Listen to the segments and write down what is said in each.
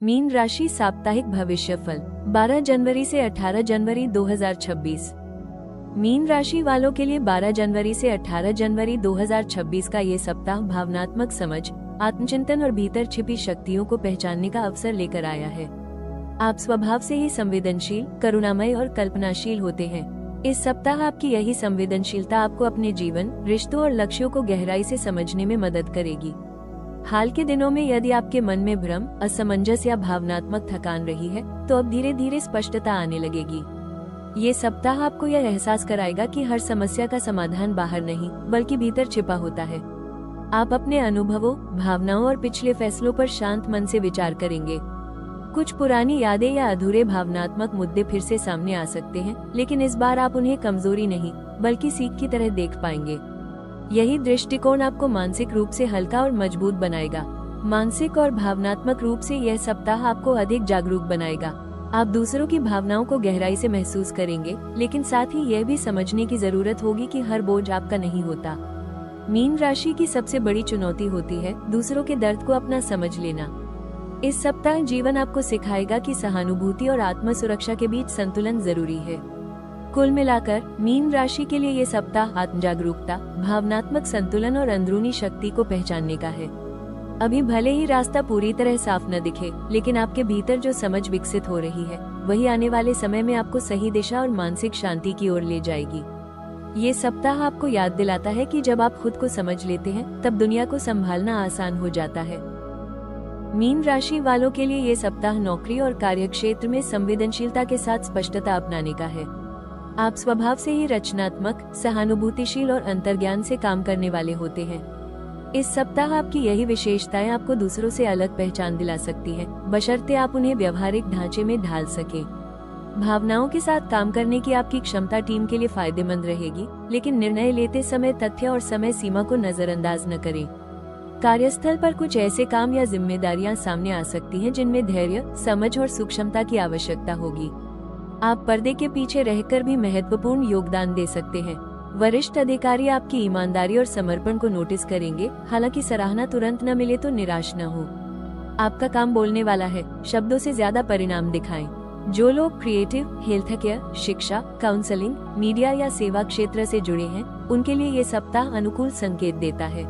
Mean राशि साप्ताहिक भविष्यफल 12 जनवरी से 18 जनवरी 2026। मीन राशि वालों के लिए 12 जनवरी से 18 जनवरी 2026 का ये सप्ताह भावनात्मक समझ, आत्मचिंतन और भीतर छिपी शक्तियों को पहचानने का अवसर लेकर आया है। आप स्वभाव से ही संवेदनशील, करुणामय और कल्पनाशील होते हैं। इस सप्ताह आपकी यही संवेदनशीलता आपको अपने जीवन, रिश्तों और लक्ष्यों को गहराई से समझने में मदद करेगी। हाल के दिनों में यदि आपके मन में भ्रम, असमंजस या भावनात्मक थकान रही है, तो अब धीरे धीरे स्पष्टता आने लगेगी। ये सप्ताह आपको यह एहसास कराएगा कि हर समस्या का समाधान बाहर नहीं, बल्कि भीतर छिपा होता है। आप अपने अनुभवों, भावनाओं और पिछले फैसलों पर शांत मन से विचार करेंगे। कुछ पुरानी यादें या अधूरे भावनात्मक मुद्दे फिर से सामने आ सकते हैं, लेकिन इस बार आप उन्हें कमजोरी नहीं, बल्कि सीख की तरह देख पाएंगे। यही दृष्टिकोण आपको मानसिक रूप से हल्का और मजबूत बनाएगा। मानसिक और भावनात्मक रूप से यह सप्ताह आपको अधिक जागरूक बनाएगा। आप दूसरों की भावनाओं को गहराई से महसूस करेंगे, लेकिन साथ ही यह भी समझने की जरूरत होगी कि हर बोझ आपका नहीं होता। मीन राशि की सबसे बड़ी चुनौती होती है दूसरों के दर्द को अपना समझ लेना। इस सप्ताह जीवन आपको सिखाएगा कि सहानुभूति और आत्म सुरक्षा के बीच संतुलन जरूरी है। कुल मिलाकर मीन राशि के लिए ये सप्ताह आत्म जागरूकता, भावनात्मक संतुलन और अंदरूनी शक्ति को पहचानने का है। अभी भले ही रास्ता पूरी तरह साफ न दिखे, लेकिन आपके भीतर जो समझ विकसित हो रही है, वही आने वाले समय में आपको सही दिशा और मानसिक शांति की ओर ले जाएगी। ये सप्ताह आपको याद दिलाता है कि जब आप खुद को समझ लेते हैं, तब दुनिया को संभालना आसान हो जाता है। मीन राशि वालों के लिए ये सप्ताह नौकरी और कार्यक्षेत्र में संवेदनशीलता के साथ स्पष्टता अपनाने का है। आप स्वभाव से ही रचनात्मक, सहानुभूतिशील और अंतर्ज्ञान से काम करने वाले होते हैं। इस सप्ताह आपकी यही विशेषताएं आपको दूसरों से अलग पहचान दिला सकती हैं, बशर्ते आप उन्हें व्यवहारिक ढांचे में ढाल सकें। भावनाओं के साथ काम करने की आपकी क्षमता टीम के लिए फायदेमंद रहेगी, लेकिन निर्णय लेते समय तथ्य और समय सीमा को नजरअंदाज न करें। कार्यस्थल पर कुछ ऐसे काम या जिम्मेदारियां सामने आ सकती हैं जिनमें धैर्य, समझ और सूक्ष्मता की आवश्यकता होगी। आप पर्दे के पीछे रहकर भी महत्वपूर्ण योगदान दे सकते हैं। वरिष्ठ अधिकारी आपकी ईमानदारी और समर्पण को नोटिस करेंगे, हालांकि सराहना तुरंत न मिले तो निराश न हो। आपका काम बोलने वाला है, शब्दों से ज्यादा परिणाम दिखाएं। जो लोग क्रिएटिव, हेल्थ केयर, शिक्षा, काउंसलिंग, मीडिया या सेवा क्षेत्र से जुड़े हैं, उनके लिए ये सप्ताह अनुकूल संकेत देता है।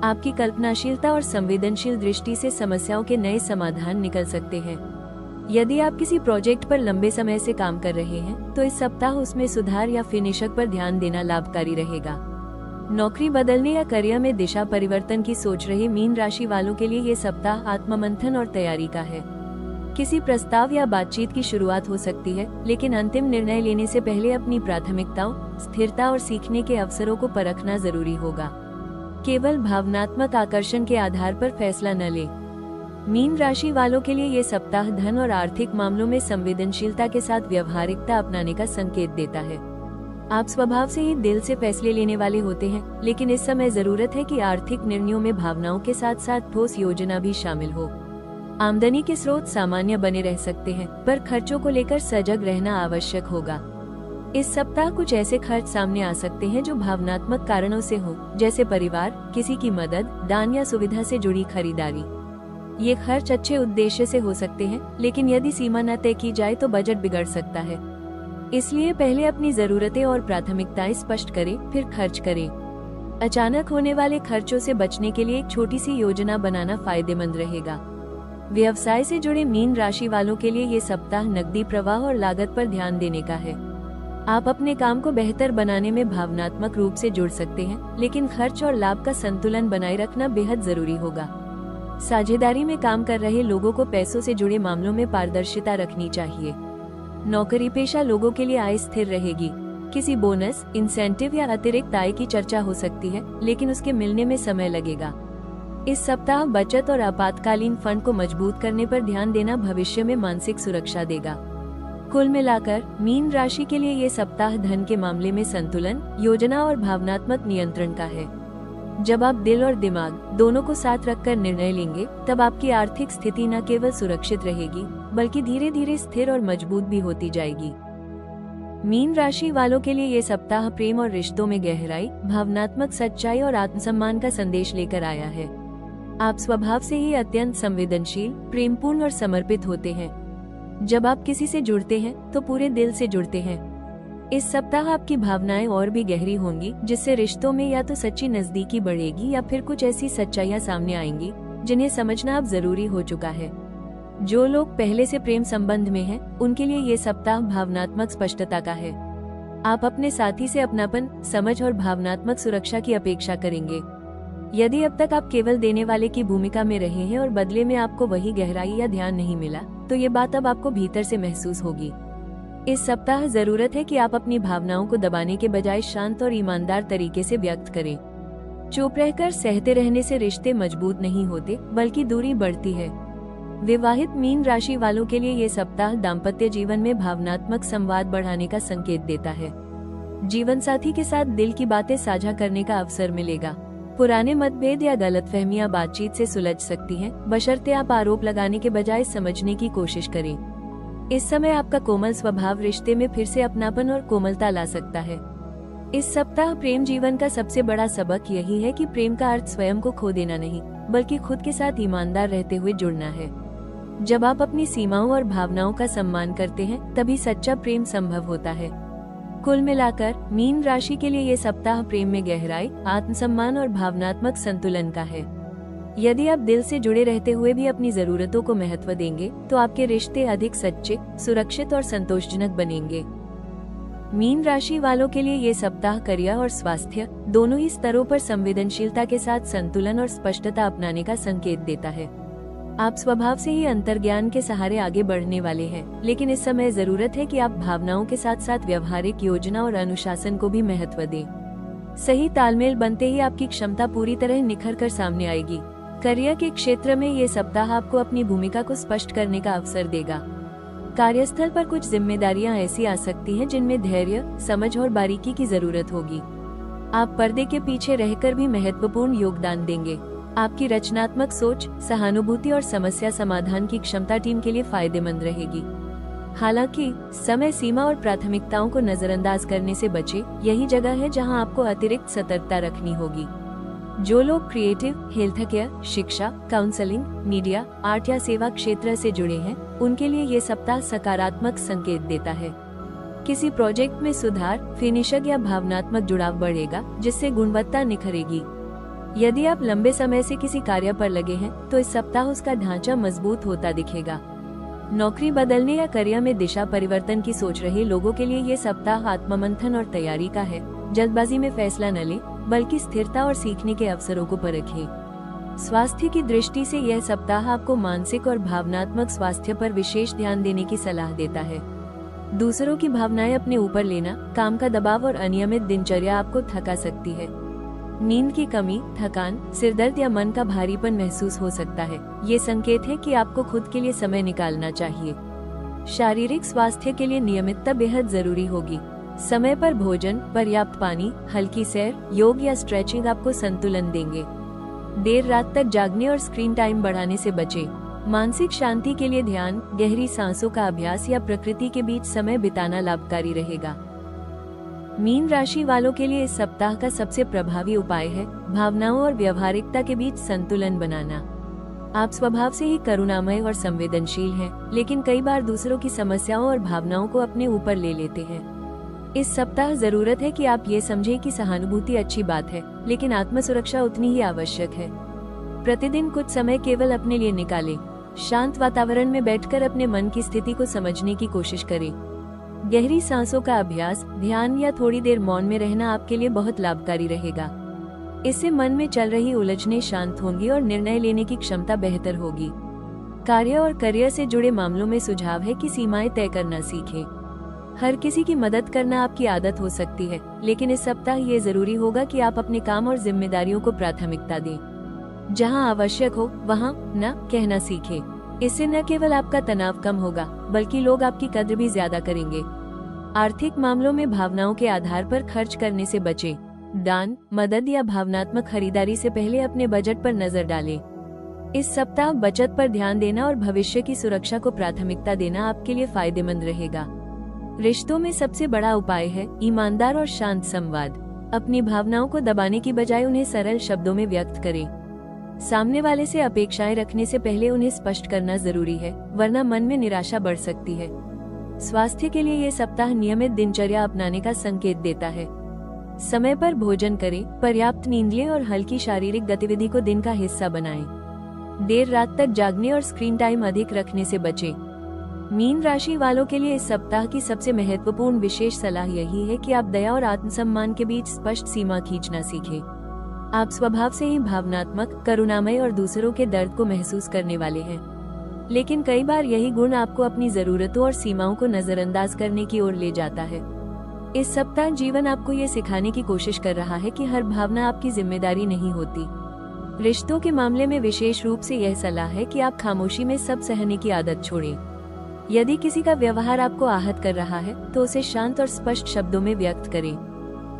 आपकी कल्पनाशीलता और संवेदनशील दृष्टि से समस्याओं के नए समाधान निकल सकते हैं। यदि आप किसी प्रोजेक्ट पर लंबे समय से काम कर रहे हैं, तो इस सप्ताह उसमें सुधार या फिनिशर पर ध्यान देना लाभकारी रहेगा। नौकरी बदलने या करियर में दिशा परिवर्तन की सोच रहे मीन राशि वालों के लिए ये सप्ताह आत्ममंथन और तैयारी का है। किसी प्रस्ताव या बातचीत की शुरुआत हो सकती है, लेकिन अंतिम निर्णय लेने से पहले अपनी प्राथमिकताओं, स्थिरता और सीखने के अवसरों को परखना जरूरी होगा। केवल भावनात्मक आकर्षण के आधार पर फैसला न लें। मीन राशि वालों के लिए ये सप्ताह धन और आर्थिक मामलों में संवेदनशीलता के साथ व्यवहारिकता अपनाने का संकेत देता है। आप स्वभाव से ही दिल से फैसले लेने वाले होते हैं, लेकिन इस समय जरूरत है कि आर्थिक निर्णयों में भावनाओं के साथ साथ ठोस योजना भी शामिल हो। आमदनी के स्रोत सामान्य बने रह सकते हैं, पर खर्चों को लेकर सजग रहना आवश्यक होगा। इस सप्ताह कुछ ऐसे खर्च सामने आ सकते हैं जो भावनात्मक कारणों से हो, जैसे परिवार, किसी की मदद, दान या सुविधा से जुड़ी खरीदारी। ये खर्च अच्छे उद्देश्य से हो सकते हैं, लेकिन यदि सीमा न तय की जाए तो बजट बिगड़ सकता है। इसलिए पहले अपनी जरूरतें और प्राथमिकताएं स्पष्ट करें, फिर खर्च करें। अचानक होने वाले खर्चों से बचने के लिए एक छोटी सी योजना बनाना फायदेमंद रहेगा। व्यवसाय से जुड़े मीन राशि वालों के लिए ये सप्ताह नकदी प्रवाह और लागत पर ध्यान देने का है। आप अपने काम को बेहतर बनाने में भावनात्मक रूप से जुड़ सकते हैं, लेकिन खर्च और लाभ का संतुलन बनाए रखना बेहद जरूरी होगा। साझेदारी में काम कर रहे लोगों को पैसों से जुड़े मामलों में पारदर्शिता रखनी चाहिए। नौकरी पेशा लोगों के लिए आय स्थिर रहेगी। किसी बोनस, इंसेंटिव या अतिरिक्त आय की चर्चा हो सकती है, लेकिन उसके मिलने में समय लगेगा। इस सप्ताह बचत और आपातकालीन फंड को मजबूत करने पर ध्यान देना भविष्य में मानसिक सुरक्षा देगा। कुल मिलाकर मीन राशि के लिए ये सप्ताह धन के मामले में संतुलन, योजना और भावनात्मक नियंत्रण का है। जब आप दिल और दिमाग दोनों को साथ रखकर निर्णय लेंगे, तब आपकी आर्थिक स्थिति न केवल सुरक्षित रहेगी, बल्कि धीरे धीरे स्थिर और मजबूत भी होती जाएगी। मीन राशि वालों के लिए ये सप्ताह प्रेम और रिश्तों में गहराई, भावनात्मक सच्चाई और आत्मसम्मान का संदेश लेकर आया है। आप स्वभाव से ही अत्यंत संवेदनशील, प्रेमपूर्ण और समर्पित होते हैं। जब आप किसी से जुड़ते हैं तो पूरे दिल से जुड़ते हैं। इस सप्ताह आपकी भावनाएं और भी गहरी होंगी, जिससे रिश्तों में या तो सच्ची नजदीकी बढ़ेगी या फिर कुछ ऐसी सच्चाइयां सामने आएंगी जिन्हें समझना अब जरूरी हो चुका है। जो लोग पहले से प्रेम संबंध में हैं, उनके लिए ये सप्ताह भावनात्मक स्पष्टता का है। आप अपने साथी से अपनापन, समझ और भावनात्मक सुरक्षा की अपेक्षा करेंगे। यदि अब तक आप केवल देने वाले की भूमिका में रहे हैं और बदले में आपको वही गहराई या ध्यान नहीं मिला, तो ये बात अब आपको भीतर से महसूस होगी। इस सप्ताह जरूरत है कि आप अपनी भावनाओं को दबाने के बजाय शांत और ईमानदार तरीके से व्यक्त करें। चुप रहकर सहते रहने से रिश्ते मजबूत नहीं होते, बल्कि दूरी बढ़ती है। विवाहित मीन राशि वालों के लिए ये सप्ताह दाम्पत्य जीवन में भावनात्मक संवाद बढ़ाने का संकेत देता है। जीवन साथी के साथ दिल की बातें साझा करने का अवसर मिलेगा। पुराने मतभेद या गलतफहमियां बातचीत से सुलझ सकती हैं, बशर्ते आप आरोप लगाने के बजाय समझने की कोशिश करें। इस समय आपका कोमल स्वभाव रिश्ते में फिर से अपनापन और कोमलता ला सकता है। इस सप्ताह प्रेम जीवन का सबसे बड़ा सबक यही है कि प्रेम का अर्थ स्वयं को खो देना नहीं, बल्कि खुद के साथ ईमानदार रहते हुए जुड़ना है। जब आप अपनी सीमाओं और भावनाओं का सम्मान करते हैं, तभी सच्चा प्रेम संभव होता है। कुल मिलाकर मीन राशि के लिए ये सप्ताह प्रेम में गहराई, आत्मसम्मान और भावनात्मक संतुलन का है। यदि आप दिल से जुड़े रहते हुए भी अपनी जरूरतों को महत्व देंगे, तो आपके रिश्ते अधिक सच्चे, सुरक्षित और संतोषजनक बनेंगे। मीन राशि वालों के लिए ये सप्ताह करियर और स्वास्थ्य दोनों ही स्तरों पर संवेदनशीलता के साथ संतुलन और स्पष्टता अपनाने का संकेत देता है। आप स्वभाव से ही अंतर्ज्ञान के सहारे आगे बढ़ने वाले हैं, लेकिन इस समय जरूरत है कि आप भावनाओं के साथ साथ व्यवहारिक योजना और अनुशासन को भी महत्व दें। सही तालमेल बनते ही आपकी क्षमता पूरी तरह निखर कर सामने आएगी। करियर के क्षेत्र में ये सप्ताह आपको अपनी भूमिका को स्पष्ट करने का अवसर देगा। कार्यस्थल पर कुछ जिम्मेदारियां ऐसी आ सकती हैं जिनमें धैर्य, समझ और बारीकी की जरूरत होगी। आप पर्दे के पीछे रहकर भी महत्वपूर्ण योगदान देंगे। आपकी रचनात्मक सोच, सहानुभूति और समस्या समाधान की क्षमता टीम के लिए फायदेमंद रहेगी। हालांकि समय सीमा और प्राथमिकताओं को नजरअंदाज करने से बचे। यही जगह है जहां आपको अतिरिक्त सतर्कता रखनी होगी। जो लोग क्रिएटिव, हेल्थ केयर, शिक्षा, काउंसलिंग, मीडिया, आर्ट या सेवा क्षेत्र से जुड़े हैं, उनके लिए ये सप्ताह सकारात्मक संकेत देता है। किसी प्रोजेक्ट में सुधार, फिनिशर या भावनात्मक जुड़ाव बढ़ेगा, जिससे गुणवत्ता निखरेगी। यदि आप लंबे समय से किसी कार्य पर लगे हैं, तो इस सप्ताह उसका ढांचा मजबूत होता दिखेगा। नौकरी बदलने या करियर में दिशा परिवर्तन की सोच रहे लोगों के लिए ये सप्ताह आत्ममंथन और तैयारी का है। जल्दबाजी में फैसला न लें, बल्कि स्थिरता और सीखने के अवसरों को परखें। स्वास्थ्य की दृष्टि से यह सप्ताह आपको मानसिक और भावनात्मक स्वास्थ्य पर विशेष ध्यान देने की सलाह देता है। दूसरों की भावनाएं अपने ऊपर लेना, काम का दबाव और अनियमित दिनचर्या आपको थका सकती है। नींद की कमी, थकान, सिरदर्द या मन का भारीपन महसूस हो सकता है। ये संकेत है कि आपको खुद के लिए समय निकालना चाहिए। शारीरिक स्वास्थ्य के लिए नियमितता बेहद जरूरी होगी। समय पर भोजन, पर्याप्त पानी, हल्की सैर, योग या स्ट्रेचिंग आपको संतुलन देंगे। देर रात तक जागने और स्क्रीन टाइम बढ़ाने से बचें। मानसिक शांति के लिए ध्यान, गहरी सांसों का अभ्यास या प्रकृति के बीच समय बिताना लाभकारी रहेगा। मीन राशि वालों के लिए इस सप्ताह का सबसे प्रभावी उपाय है भावनाओं और व्यवहारिकता के बीच संतुलन बनाना। आप स्वभाव से ही करुणामय और संवेदनशील हैं, लेकिन कई बार दूसरों की समस्याओं और भावनाओं को अपने ऊपर ले लेते हैं। इस सप्ताह जरूरत है कि आप ये समझें कि सहानुभूति अच्छी बात है, लेकिन आत्मसुरक्षा उतनी ही आवश्यक है। प्रतिदिन कुछ समय केवल अपने लिए निकालें। शांत वातावरण में बैठकर अपने मन की स्थिति को समझने की कोशिश करें। गहरी सांसों का अभ्यास, ध्यान या थोड़ी देर मौन में रहना आपके लिए बहुत लाभकारी रहेगा। इससे मन में चल रही उलझनें शांत होंगी और निर्णय लेने की क्षमता बेहतर होगी। कार्य और करियर से जुड़े मामलों में सुझाव है कि सीमाएं तय करना सीखें। हर किसी की मदद करना आपकी आदत हो सकती है, लेकिन इस सप्ताह ये जरूरी होगा कि आप अपने काम और जिम्मेदारियों को प्राथमिकता दें। जहां आवश्यक हो वहां न कहना सीखें। इससे न केवल आपका तनाव कम होगा, बल्कि लोग आपकी कद्र भी ज्यादा करेंगे। आर्थिक मामलों में भावनाओं के आधार पर खर्च करने से बचें। दान, मदद या भावनात्मक खरीदारी से पहले अपने बजट पर नजर डालें। इस सप्ताह बचत पर ध्यान देना और भविष्य की सुरक्षा को प्राथमिकता देना आपके लिए फायदेमंद रहेगा। रिश्तों में सबसे बड़ा उपाय है ईमानदार और शांत संवाद। अपनी भावनाओं को दबाने की बजाय उन्हें सरल शब्दों में व्यक्त करें। सामने वाले से अपेक्षाएं रखने से पहले उन्हें स्पष्ट करना जरूरी है, वरना मन में निराशा बढ़ सकती है। स्वास्थ्य के लिए ये सप्ताह नियमित दिनचर्या अपनाने का संकेत देता है। समय पर भोजन करें, पर्याप्त नींद लें और हल्की शारीरिक गतिविधि को दिन का हिस्सा बनाएं। देर रात तक जागने और स्क्रीन टाइम अधिक रखने से बचें। मीन राशि वालों के लिए इस सप्ताह की सबसे महत्वपूर्ण विशेष सलाह यही है कि आप दया और आत्मसम्मान के बीच स्पष्ट सीमा खींचना सीखें। आप स्वभाव से ही भावनात्मक, करुणामय और दूसरों के दर्द को महसूस करने वाले हैं, लेकिन कई बार यही गुण आपको अपनी जरूरतों और सीमाओं को नजरअंदाज करने की ओर ले जाता है। इस सप्ताह जीवन आपको ये सिखाने की कोशिश कर रहा है कि हर भावना आपकी जिम्मेदारी नहीं होती। रिश्तों के मामले में विशेष रूप से यह सलाह है कि आप खामोशी में सब सहने की आदत छोड़ें। यदि किसी का व्यवहार आपको आहत कर रहा है तो उसे शांत और स्पष्ट शब्दों में व्यक्त करें।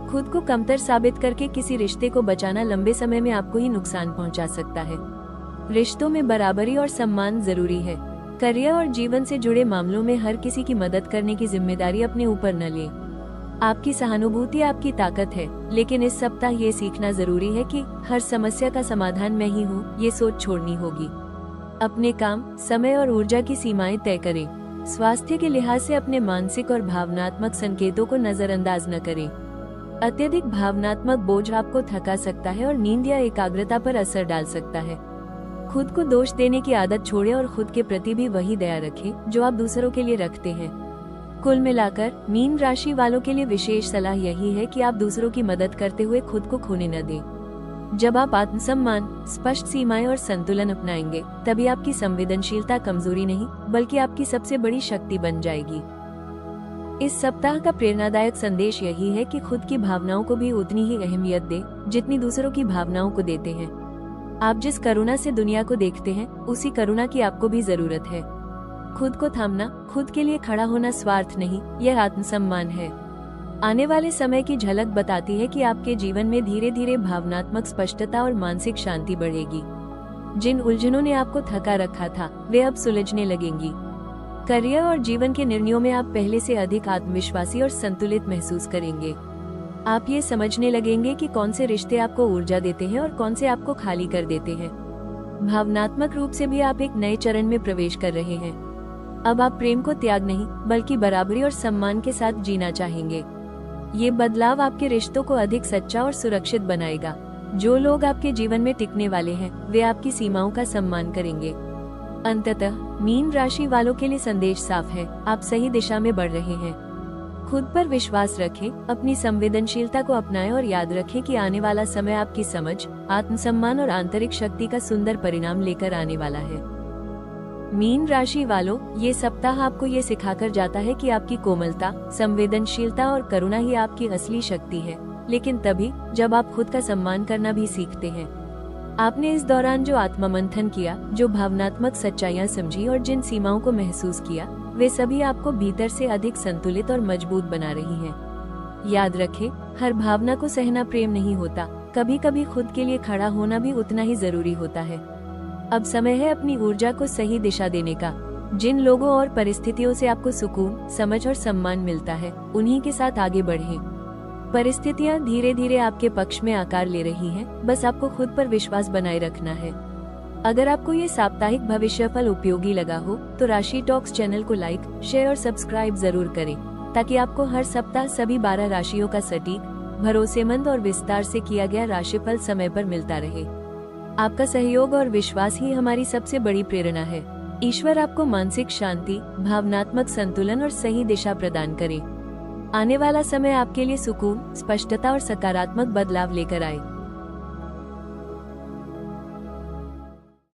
खुद को कमतर साबित करके किसी रिश्ते को बचाना लंबे समय में आपको ही नुकसान पहुंचा सकता है। रिश्तों में बराबरी और सम्मान जरूरी है। करियर और जीवन से जुड़े मामलों में हर किसी की मदद करने की जिम्मेदारी अपने ऊपर न लें। आपकी सहानुभूति आपकी ताकत है, लेकिन इस सप्ताह ये सीखना जरूरी है कि हर समस्या का समाधान मैं ही हूँ, ये सोच छोड़नी होगी। अपने काम, समय और ऊर्जा की सीमाएं तय करें। स्वास्थ्य के लिहाज से अपने मानसिक और भावनात्मक संकेतों को नजरअंदाज न करें। अत्यधिक भावनात्मक बोझ आपको थका सकता है और नींद या एकाग्रता पर असर डाल सकता है। खुद को दोष देने की आदत छोड़ें और खुद के प्रति भी वही दया रखें जो आप दूसरों के लिए रखते हैं। कुल मिलाकर मीन राशि वालों के लिए विशेष सलाह यही है कि आप दूसरों की मदद करते हुए खुद को खोने न दें। जब आप आत्मसम्मान, स्पष्ट सीमाएं और संतुलन अपनाएंगे, तभी आपकी संवेदनशीलता कमजोरी नहीं बल्कि आपकी सबसे बड़ी शक्ति बन जाएगी। इस सप्ताह का प्रेरणादायक संदेश यही है कि खुद की भावनाओं को भी उतनी ही अहमियत दें जितनी दूसरों की भावनाओं को देते हैं। आप जिस करुणा से दुनिया को देखते हैं, उसी करुणा की आपको भी जरूरत है। खुद को थामना, खुद के लिए खड़ा होना स्वार्थ नहीं, यह आत्मसम्मान है। आने वाले समय की झलक बताती है कि आपके जीवन में धीरे धीरे भावनात्मक स्पष्टता और मानसिक शांति बढ़ेगी। जिन उलझनों ने आपको थका रखा था, वे अब सुलझने लगेंगी। करियर और जीवन के निर्णयों में आप पहले से अधिक आत्मविश्वासी और संतुलित महसूस करेंगे। आप ये समझने लगेंगे कि कौन से रिश्ते आपको ऊर्जा देते हैं और कौन से आपको खाली कर देते हैं। भावनात्मक रूप से भी आप एक नए चरण में प्रवेश कर रहे हैं। अब आप प्रेम को त्याग नहीं बल्कि बराबरी और सम्मान के साथ जीना चाहेंगे। ये बदलाव आपके रिश्तों को अधिक सच्चा और सुरक्षित बनाएगा। जो लोग आपके जीवन में टिकने वाले हैं, वे आपकी सीमाओं का सम्मान करेंगे। अंततः मीन राशि वालों के लिए संदेश साफ है, आप सही दिशा में बढ़ रहे हैं। खुद पर विश्वास रखें, अपनी संवेदनशीलता को अपनाएं और याद रखें कि आने वाला समय आपकी समझ, आत्मसम्मान और आंतरिक शक्ति का सुंदर परिणाम लेकर आने वाला है। मीन राशि वालों, ये सप्ताह आपको ये सिखाकर जाता है कि आपकी कोमलता, संवेदनशीलता और करुणा ही आपकी असली शक्ति है, लेकिन तभी जब आप खुद का सम्मान करना भी सीखते हैं। आपने इस दौरान जो आत्ममंथन किया, जो भावनात्मक सच्चाइयां समझी और जिन सीमाओं को महसूस किया, वे सभी आपको भीतर से अधिक संतुलित और मजबूत बना रही हैं। याद रखें, हर भावना को सहना प्रेम नहीं होता, कभी कभी खुद के लिए खड़ा होना भी उतना ही जरूरी होता है। अब समय है अपनी ऊर्जा को सही दिशा देने का। जिन लोगों और परिस्थितियों से आपको सुकून, समझ और सम्मान मिलता है, उन्हीं के साथ आगे बढ़ें। परिस्थितियां धीरे धीरे आपके पक्ष में आकार ले रही हैं, बस आपको खुद पर विश्वास बनाए रखना है। अगर आपको ये साप्ताहिक भविष्यफल उपयोगी लगा हो तो राशि टॉक्स चैनल को लाइक, शेयर और सब्सक्राइब जरूर करें, ताकि आपको हर सप्ताह सभी 12 राशियों का सटीक, भरोसेमंद और विस्तार से किया गया राशिफल समय पर मिलता रहे। आपका सहयोग और विश्वास ही हमारी सबसे बड़ी प्रेरणा है। ईश्वर आपको मानसिक शांति, भावनात्मक संतुलन और सही दिशा प्रदान करे। आने वाला समय आपके लिए सुकून, स्पष्टता और सकारात्मक बदलाव लेकर आए।